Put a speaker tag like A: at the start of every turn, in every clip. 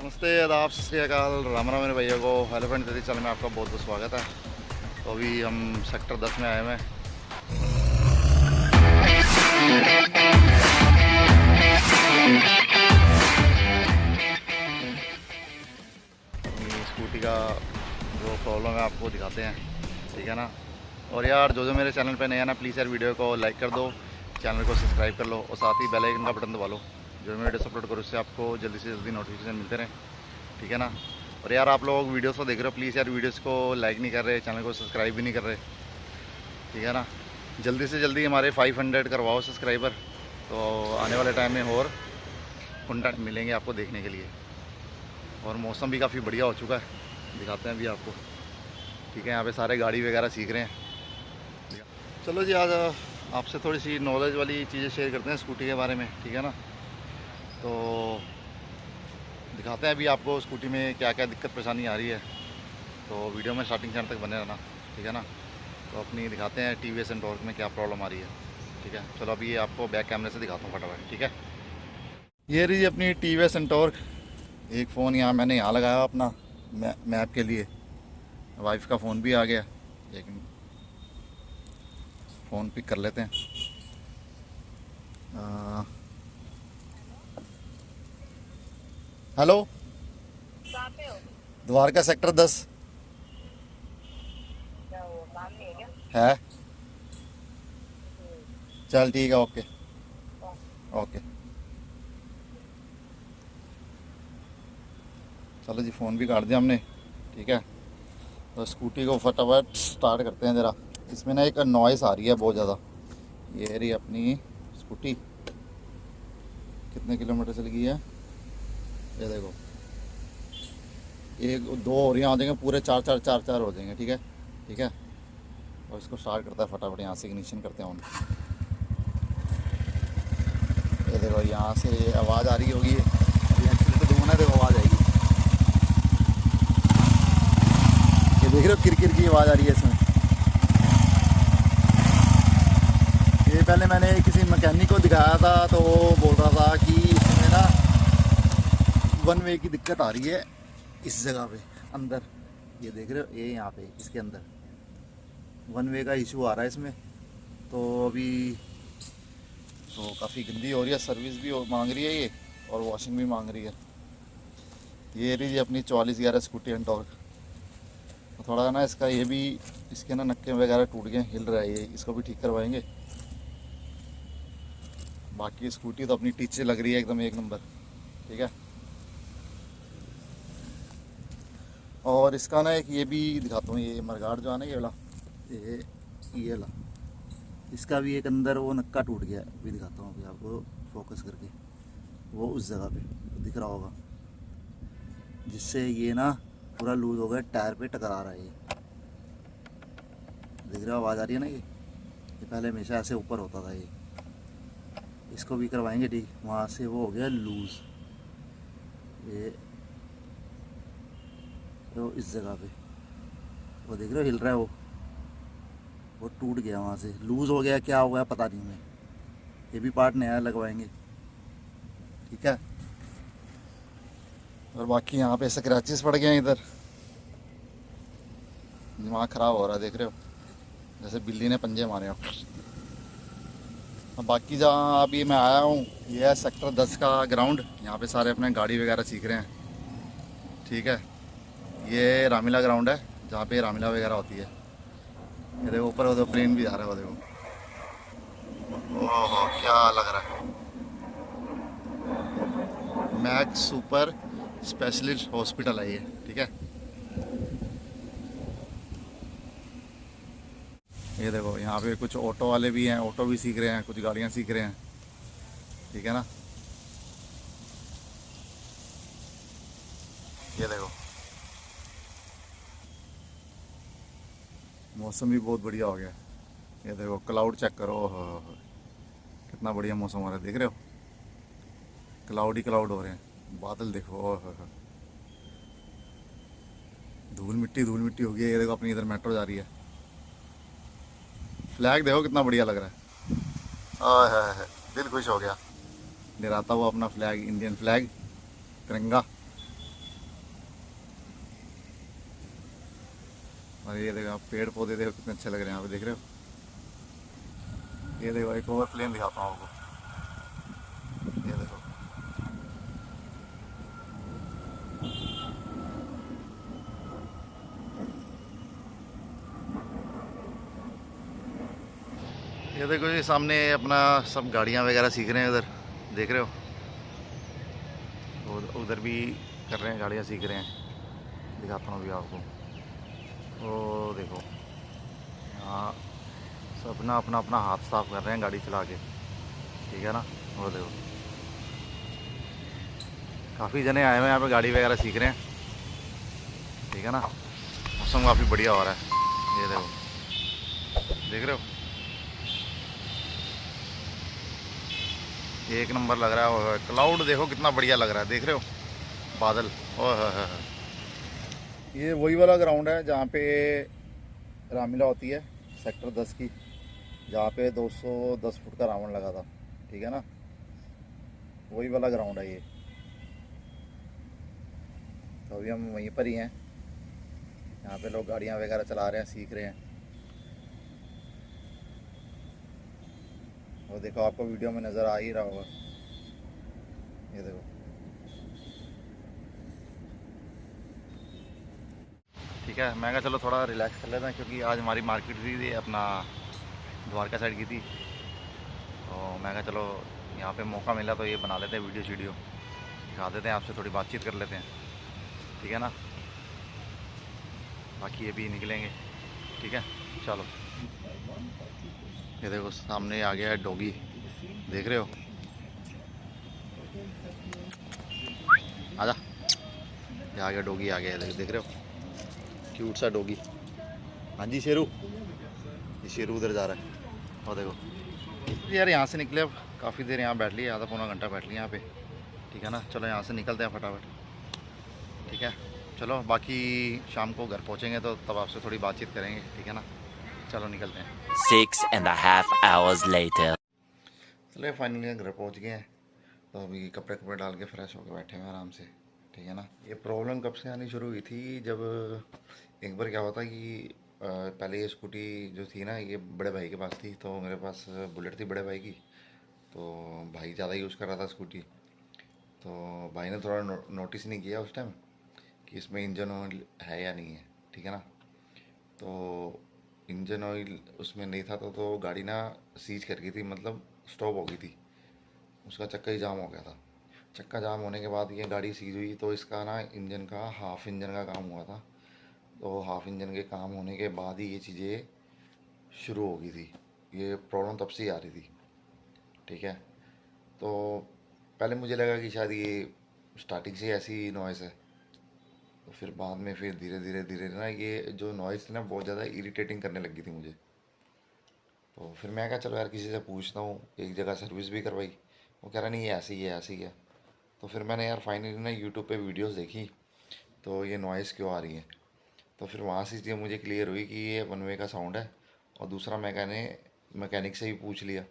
A: नमस्ते, आदाब, सत श्री अकाल, राम राम मेरे भैया को। एलिफेंट जैसी चैनल में आपका बहुत बहुत स्वागत है। तो अभी हम सेक्टर 10 में आए हुए हैं। अपनी स्कूटी का जो प्रॉब्लम है आपको दिखाते हैं, ठीक है ना। और यार जो मेरे चैनल पे नया है ना, प्लीज़ यार वीडियो को लाइक कर दो, चैनल को सब्सक्राइब कर लो और साथ ही बेल आइकन का बटन दबा लो। जो मैं वीडियो अपलोड करूँ उससे आपको जल्दी से जल्दी नोटिफिकेशन मिलते रहे, ठीक है ना। और यार आप लोग वीडियोस को देख रहे हो, प्लीज़ यार वीडियोस को लाइक नहीं कर रहे, चैनल को सब्सक्राइब भी नहीं कर रहे, ठीक है ना। जल्दी से जल्दी हमारे 500 करवाओ सब्सक्राइबर, तो आने वाले टाइम में और कंटेंट मिलेंगे आपको देखने के लिए। और मौसम भी काफ़ी बढ़िया हो चुका है, दिखाते हैं अभी आपको, ठीक है। यहाँ पे सारे गाड़ी वगैरह सीख रहे हैं। चलो जी, आज आपसे थोड़ी सी नॉलेज वाली चीज़ें शेयर करते हैं स्कूटी के बारे में, ठीक है ना। तो दिखाते हैं अभी आपको स्कूटी में क्या क्या दिक्कत परेशानी आ रही है। तो वीडियो में स्टार्टिंग से अंत तक बने रहना, ठीक है ना। तो अपनी दिखाते हैं टीवीएस एंटॉर्क में क्या प्रॉब्लम आ रही है, ठीक है। चलो अभी आपको बैक कैमरे से दिखाता हूँ फटाफट, ठीक है। ये रही अपनी टीवीएस एंटॉर्क। एक फ़ोन यहाँ मैंने यहाँ लगाया अपना मैप के लिए। वाइफ का फ़ोन भी आ गया, लेकिन फ़ोन पिक कर लेते हैं। हेलो,
B: कहाँ पे हो?
A: द्वारका सेक्टर 10
B: क्या वो काम नहीं है क्या?
A: है। चल ठीक है, ओके ओके। चलो जी, फ़ोन भी काट दिया हमने, ठीक है। तो स्कूटी को फटाफट स्टार्ट करते हैं ज़रा। इसमें ना एक नॉइस आ रही है बहुत ज़्यादा। ये रही अपनी स्कूटी, कितने किलोमीटर चल गई है ये देखो। एक दो हो रही हैं, आ जाएंगे पूरे चार चार चार चार हो जाएंगे, ठीक है ठीक है। और इसको स्टार्ट करता है फटाफट, यहाँ से इग्निशन करते हैं ऑन। ये देखो यहाँ से आवाज़ आ रही होगी, अभी एक्सीलेटर दूंगा ना, देखो आवाज़ आएगी। ये देख रहे हो, किरकिर की आवाज़ आ रही है इसमें। ये पहले मैंने किसी मैकेनिक को दिखाया था, तो वो बोल रहा था कि इसमें ना वन वे की दिक्कत आ रही है इस जगह पे अंदर। ये देख रहे हो, ये यहाँ पे इसके अंदर वन वे का इशू आ रहा है इसमें। तो अभी तो काफ़ी गंदी हो रही है, सर्विस भी मांग रही है ये, और वॉशिंग भी मांग रही है। ये रही अपनी 4411 स्कूटी एंटॉर्क। तो थोड़ा ना इसका ये भी, इसके ना नक्के वगैरह टूट गए, हिल रहा है ये, इसको भी ठीक करवाएंगे। बाकी स्कूटी तो अपनी टीचे लग रही है एकदम एक नंबर, ठीक है। और इसका ना एक ये भी दिखाता हूँ, ये मरगाड़ जो है ना, ये वाला, ये वाला, इसका भी एक अंदर वो नक्का टूट गया है। भी दिखाता हूँ अभी आपको फोकस करके, वो उस जगह पे दिख रहा होगा, जिससे ये ना पूरा लूज हो गया, टायर पे टकरा रहा है ये। दिख रहा, आवाज़ आ रही है ना, ये पहले हमेशा ऐसे ऊपर होता था ये। इसको भी करवाएंगे ठीक, वहाँ से वो हो गया लूज़, ये तो इस जगह पे वो देख रहे हो हिल रहा है, वो टूट गया, वहाँ से लूज़ हो गया, क्या हो गया पता नहीं हमें। ये भी पार्ट नया लगवाएंगे, ठीक है। और बाकी यहाँ पे स्क्रैचेस पड़ गए हैं इधर, दिमाग ख़राब हो रहा है, देख रहे हो जैसे बिल्ली ने पंजे मारे हो। अब बाकी जहाँ अभी मैं आया हूँ, ये है सेक्टर 10 का ग्राउंड। यहाँ पे सारे अपने गाड़ी वगैरह सीख रहे हैं, ठीक है। ये रामलीला ग्राउंड है, जहाँ पे रामलीला वगैरह होती है। ये देखो ऊपर वो प्लेन भी आ रहा है, वो देखो, ओहो क्या लग रहा है। मैक्स सुपर स्पेशलिस्ट हॉस्पिटल है ये, ठीक है। ये देखो यहाँ पे कुछ ऑटो वाले भी हैं, ऑटो भी सीख रहे हैं, कुछ गाड़ियाँ सीख रहे हैं, ठीक है ना। ये देखो मौसम भी बहुत बढ़िया हो गया। ये देखो क्लाउड चेक करो, ओहो कितना बढ़िया मौसम हो रहा है, देख रहे हो, क्लाउड ही क्लाउड हो रहे हैं, बादल देखो, ओहो धूल मिट्टी हो गई है। ये देखो अपनी इधर मेट्रो जा रही है, फ्लैग देखो कितना बढ़िया लग रहा है, ओह दिल खुश हो गया। लहराता हुआ अपना फ्लैग, इंडियन फ्लैग, तिरंगा, और ये देखो आप पेड़ पौधे देखो कितने अच्छे लग रहे हैं यहाँ पे, देख रहे हो। ये देखो एक और प्लेन दिखाता हूँ आपको, ये देखो। ये देखो ये सामने अपना सब गाड़ियाँ वगैरह सीख रहे हैं उधर, देख रहे हो। उधर भी कर रहे हैं, गाड़ियाँ सीख रहे हैं, दिखाता हूँ अभी आपको। वो देखो यहाँ सब ना अपना अपना हाथ साफ कर रहे हैं गाड़ी चला के, ठीक है ना। वो देखो काफ़ी जने आए हुए हैं यहाँ पे, गाड़ी वगैरह सीख रहे हैं, ठीक है ना। मौसम काफ़ी बढ़िया हो रहा है, ये देखो, देख रहे हो। एक नंबर लग रहा है। क्लाउड देखो कितना बढ़िया लग रहा है, देख रहे हो, बादल। ओह, ये वही वाला ग्राउंड है जहाँ पे रामलीला होती है, सेक्टर 10 की, जहाँ पे 210 फुट का रावण लगा था, ठीक है ना। वही वाला ग्राउंड है ये। तो अभी हम वहीं पर ही हैं, यहाँ पे लोग गाड़ियाँ वगैरह चला रहे हैं, सीख रहे हैं। और देखो आपको वीडियो में नज़र आ ही रहा होगा, ये देखो। ठीक है, मैं कहा चलो थोड़ा रिलैक्स कर लेते हैं, क्योंकि आज हमारी मार्केट थी अपना द्वारका साइड की थी। तो मैं कहा चलो यहाँ पे मौका मिला तो ये बना लेते हैं वीडियो शीडियो, दिखा देते हैं आपसे, थोड़ी बातचीत कर लेते हैं, ठीक है ना। बाकी ये भी निकलेंगे, ठीक है। चलो ये देखो सामने आ गया है डॉगी, देख रहे हो। आजा, ये आ गया डॉगी, आ गया, देख रहे हो, क्यूट सा डॉगी। हाँ जी शेरू, ये शेरू उधर जा रहा है, और देखो यार। यहाँ से निकले, अब काफ़ी देर यहाँ बैठ लिए, आधा पौना घंटा बैठ लिया यहाँ पे, ठीक है ना। चलो यहाँ से निकलते हैं फटाफट, ठीक है। चलो बाकी शाम को घर पहुँचेंगे तो तब आपसे थोड़ी बातचीत करेंगे, ठीक है ना। चलो निकलते हैं।
C: 6.5 hours later.
A: चलिए फाइनली घर पहुँच गए हैं, तो अभी कपड़े कपड़े डाल के फ्रेश होकर बैठे हैं आराम से, ठीक है ना। ये प्रॉब्लम कब से आनी शुरू हुई थी, जब एक बार क्या हुआ था कि पहले ये स्कूटी जो थी ना, ये बड़े भाई के पास थी, तो मेरे पास बुलेट थी बड़े भाई की। तो भाई ज़्यादा यूज़ कर रहा था स्कूटी, तो भाई ने थोड़ा नोटिस नहीं किया उस टाइम कि इसमें इंजन ऑयल है या नहीं है, ठीक है ना। तो इंजन ऑयल उसमें नहीं था, तो गाड़ी ना सीज कर गई थी, मतलब स्टॉप हो गई थी, उसका चक्का ही जाम हो गया था। चक्का जाम होने के बाद ये गाड़ी सीज हुई, तो इसका ना इंजन का हाफ इंजन का काम हुआ था। तो हाफ इंजन के काम होने के बाद ही ये चीज़ें शुरू हो गई थी, ये प्रॉब्लम तब से ही आ रही थी, ठीक है। तो पहले मुझे लगा कि शायद ये स्टार्टिंग से ऐसी नॉइज़ है, तो फिर बाद में फिर धीरे धीरे धीरे ना ये जो नॉइज़ थी ना बहुत ज़्यादा इरिटेटिंग करने लगी थी मुझे। तो फिर मैं कहा चलो यार किसी से पूछता हूँ, एक जगह सर्विस भी करवाई, वो कह रहा नहीं ये ऐसी ही है, ऐसी ही है। तो फिर मैंने यार फाइनली ना यूट्यूब पे वीडियोस देखी, तो ये नॉइज़ क्यों आ रही है। तो फिर वहाँ से चीज़ मुझे क्लियर हुई कि ये वन वे का साउंड है। और दूसरा मैकेनिक से भी पूछ लिया,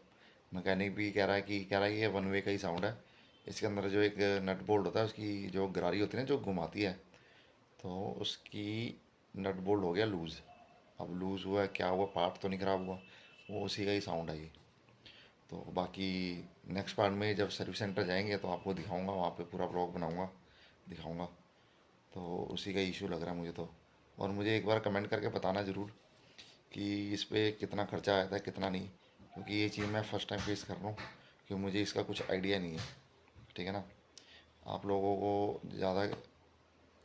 A: मैकेनिक भी कह रहा है कि ये वन वे का ही साउंड है। इसके अंदर जो एक नट बोल्ट होता है, उसकी जो गरारी होती है ना जो घुमाती है, तो उसकी नट बोल्ट हो गया लूज़। अब लूज़ हुआ है, क्या हुआ, पार्ट तो नहीं ख़राब हुआ, वो उसी का ही साउंड है ये। तो बाकी नेक्स्ट पार्ट में जब सर्विस सेंटर जाएंगे तो आपको दिखाऊंगा, वहाँ पे पूरा ब्लॉग बनाऊंगा, दिखाऊंगा। तो उसी का इशू लग रहा है मुझे तो। और मुझे एक बार कमेंट करके बताना ज़रूर कि इस पे कितना खर्चा आया था कितना नहीं, क्योंकि ये चीज़ मैं फ़र्स्ट टाइम फेस कर रहा हूँ, कि मुझे इसका कुछ आइडिया नहीं है, ठीक है ना। आप लोगों को ज़्यादा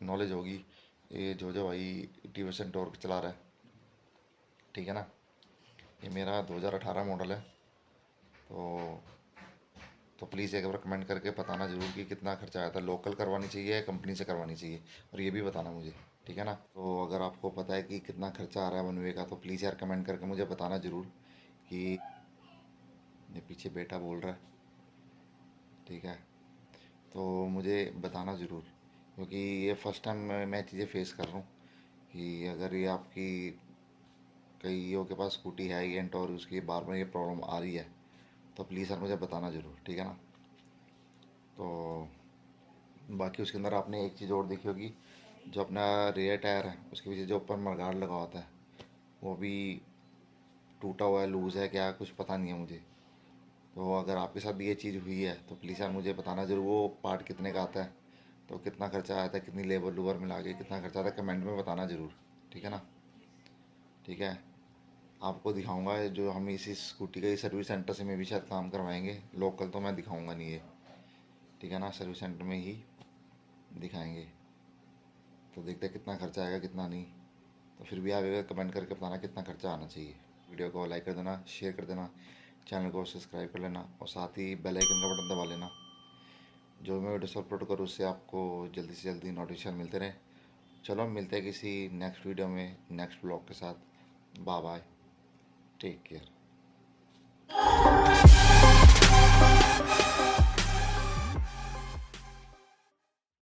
A: नॉलेज होगी, ये जो भाई टीवीएस टॉर्क चला रहा है, ठीक है ना। ये मेरा 2018 मॉडल है। तो प्लीज़ एक बार कमेंट करके बताना ज़रूर कि कितना खर्चा आया था, लोकल करवानी चाहिए या कंपनी से करवानी चाहिए, और ये भी बताना मुझे, ठीक है ना। तो अगर आपको पता है कि कितना खर्चा आ रहा है वन वे का, तो प्लीज़ यार कमेंट करके मुझे बताना ज़रूर। कि ये पीछे बेटा बोल रहा है, ठीक है, तो मुझे बताना ज़रूर, क्योंकि ये फ़र्स्ट टाइम मैं चीज़ें फेस कर रहा हूँ कि अगर ये आपकी कईयों के पास स्कूटी है एंट और उसकी बार बार ये प्रॉब्लम आ रही है, तो प्लीज़ सर मुझे बताना ज़रूर, ठीक है ना। तो बाकी उसके अंदर आपने एक चीज़ और देखी होगी जो अपना रेयर टायर है उसके पीछे जो ऊपर मडगार्ड लगा होता है वो भी टूटा हुआ है, लूज़ है क्या, कुछ पता नहीं है मुझे। तो अगर आपके साथ भी ये चीज़ हुई है तो प्लीज़ यार मुझे बताना ज़रूर, वो पार्ट कितने का आता है, तो कितना खर्चा आया था, कितनी लेबर लूबर मिला के कितना खर्चा आता है, कमेंट में बताना ज़रूर। ठीक है ना? ठीक है, आपको दिखाऊंगा जो हम इसी स्कूटी का ही सर्विस सेंटर से में भी शायद काम करवाएंगे, लोकल तो मैं दिखाऊंगा नहीं ये। ठीक है ना, सर्विस सेंटर में ही दिखाएंगे। तो देखते हैं कितना खर्चा आएगा कितना नहीं। तो फिर भी आप एक कमेंट करके बताना कितना खर्चा आना चाहिए। वीडियो को लाइक कर देना, शेयर कर देना, चैनल को सब्सक्राइब कर लेना और साथ ही बेल आइकन का बटन दबा लेना। जो मैं वीडियो अपलोड करूँ उससे आपको जल्दी से जल्दी नोटिफिकेशन मिलते रहे। चलो मिलते हैं किसी नेक्स्ट वीडियो में नेक्स्ट ब्लॉग के साथ। Bye bye, take care.